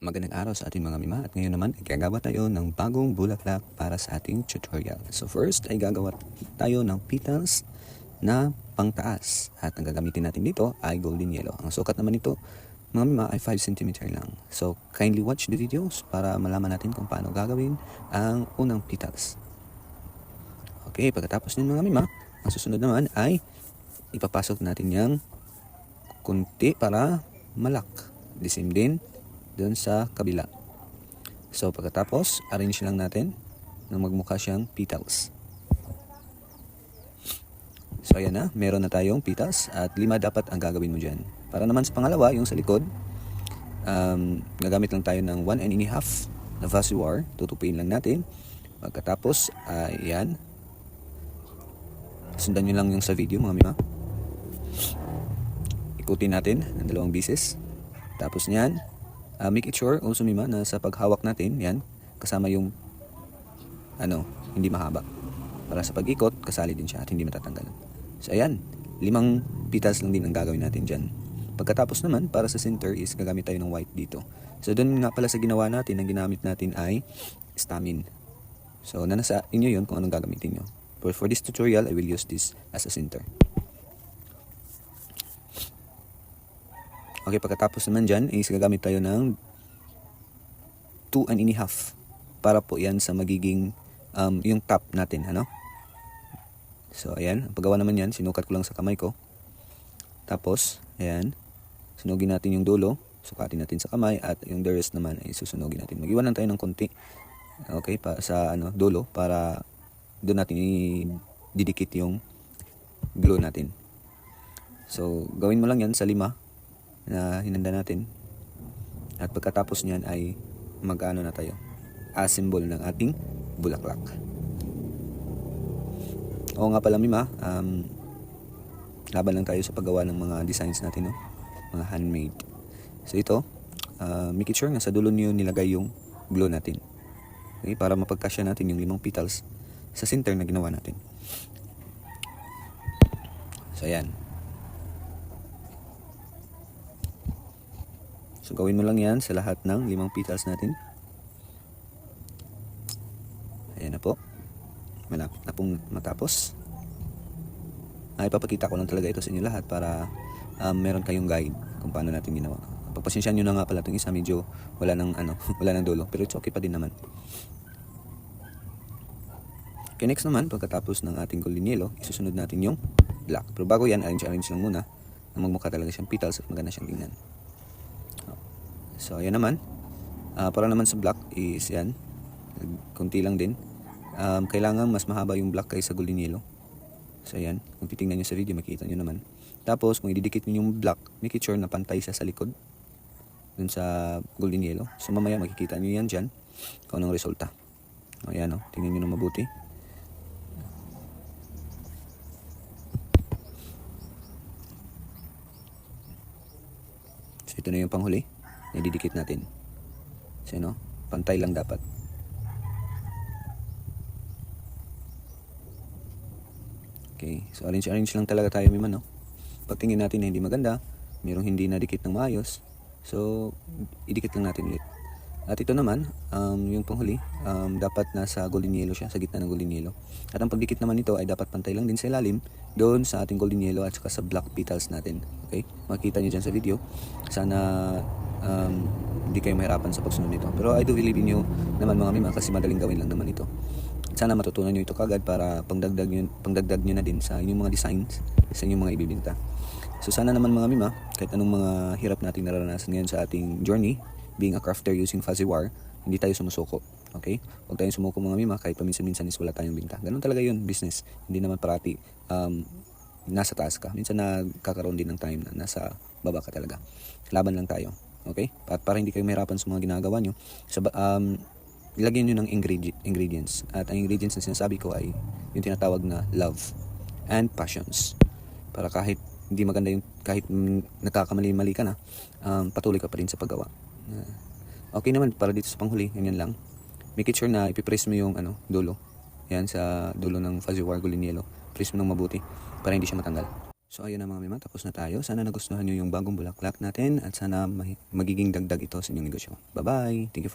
Magandang araw sa ating mga mima at ngayon naman ay gagawa tayo ng bagong bulaklak para sa ating tutorial. So first ay gagawa tayo ng petals na pangtaas at ang gagamitin natin dito ay golden yellow. Ang sukat naman nito mga mima ay 5 cm lang. So kindly watch the videos para malaman natin kung paano gagawin ang unang petals. Okay, pagkatapos nyo mga mima, ang susunod naman ay ipapasok natin yung kunti para malak. The same din doon sa kabila. So pagkatapos, arrange lang natin na magmukha siyang petals. So ayan na, meron na tayong petals at 5 dapat ang gagawin mo dyan. Para naman sa pangalawa, yung sa likod, gagamit lang tayo ng 1 1/2 na vasuar. Tutupiin lang natin. Pagkatapos, ayan. Sundan nyo lang yung sa video mga mima. Ikutin natin ng 2 bisis. Tapos niyan, make it sure also mima na sa paghawak natin, yan, kasama yung hindi mahaba. Para sa pag-ikot, kasali din siya at hindi matatanggal. So ayan, 5 petals lang din ang gagawin natin dyan. Pagkatapos naman, para sa center is gagamit tayo ng white dito. So doon nga pala sa ginawa natin, ang ginamit natin ay stamin. So nasa inyo yun kung anong gagamitin nyo. But for this tutorial, I will use this as a center. Okay, pagkatapos naman dyan is gagamit tayo ng 2 1/2 para po yan sa magiging yung top natin, So ayan, ang paggawa naman yan, sinukat ko lang sa kamay ko. Tapos, ayan, sunugin natin yung dulo, sukatin natin sa kamay at yung the rest naman ay susunugin natin. Mag-iwan lang tayo ng konti, okay, sa dulo para doon natin i-didikit yung glue natin. So, gawin mo lang yan sa 5 na hinanda natin. At pagkatapos niyan ay mag-ano na tayo, assemble ng ating bulaklak. Oo nga pala mima, laban lang tayo sa paggawa ng mga designs natin, mga handmade. So ito, make it sure na sa dulo niyo nilagay yung glue natin. Okay, para mapagkasya natin yung 5 petals sa center na ginawa natin. So ayan. So gawin mo lang yan sa lahat ng 5 petals natin. Ayan na po. Malapit na pong matapos. Ipapakita ko lang talaga ito sa inyo lahat para meron kayong guide kung paano natin ginawa. Pagpasensyahan nyo na nga pala itong isa, medyo wala ng dulo. Pero it's okay pa din naman. Okay, next naman, pagkatapos ng ating golden yellow, isusunod natin yung black. Pero bago yan, arrange lang muna na magmukha talaga siyang petals at maganda siyang tingnan. So ayan naman, para naman sa black is yan, kunti lang din. Kailangan mas mahaba yung black kaysa golden yellow. So ayan, kung titingnan nyo sa video makikita nyo naman. Tapos kung ididikit nyo yung black, make it sure na pantay siya sa likod dun sa golden yellow. So mamaya makikita nyo yan dyan kung anong resulta. Ayan tingnan nyo na mabuti. So ito na yung panghuli na ididikit natin. So pantay lang dapat. Okay, so arrange lang talaga tayo mima, Pag tingin natin na hindi maganda, mayroong hindi nadikit ng maayos, so idikit lang natin ulit. At ito naman, yung panghuli, dapat nasa golden yellow siya, sa gitna ng golden yellow. At ang pagdikit naman nito ay dapat pantay lang din sa ilalim, doon sa ating golden yellow at saka sa black petals natin. Okay, makikita nyo dyan sa video. Sana hindi kayo mahirapan sa pagsunod nito. Pero I do believe in you naman mga mima kasi madaling gawin lang naman ito. Sana matutunan nyo ito kagad para pangdagdag nyo na din sa inyong mga designs, sa inyong mga ibibinta. So sana naman mga mima, kahit anong mga hirap nating nararanasan ngayon sa ating journey, being a crafter using fuzzy wire, hindi tayo sumusuko. Okay? Huwag tayong sumuko mga mima kahit paminsan-minsan is wala tayong binta. Ganun talaga yun, business. Hindi naman parati nasa taas ka. Minsan nakakaroon din ng time na nasa baba ka talaga. Laban lang tayo. Okay? At para hindi kayo mahirapan sa mga ginagawa nyo, ilagyan nyo ng ingredients. At ang ingredients na sinasabi ko ay yung tinatawag na love and passions. Para kahit hindi maganda kahit nagkakamali-mali ka na, patuloy ka pa rin sa paggawa. Okay naman, para dito sa panghuli, ganyan lang. Make it sure na ipipress mo yung dulo. Yan, sa dulo ng fuzzy wire golden yellow. Press mo ng mabuti para hindi siya matanggal. So ayun na mga mima, tapos na tayo. Sana nagustuhan nyo yung bagong bulaklak natin at sana magiging dagdag ito sa inyong negosyo. Bye-bye! Thank you for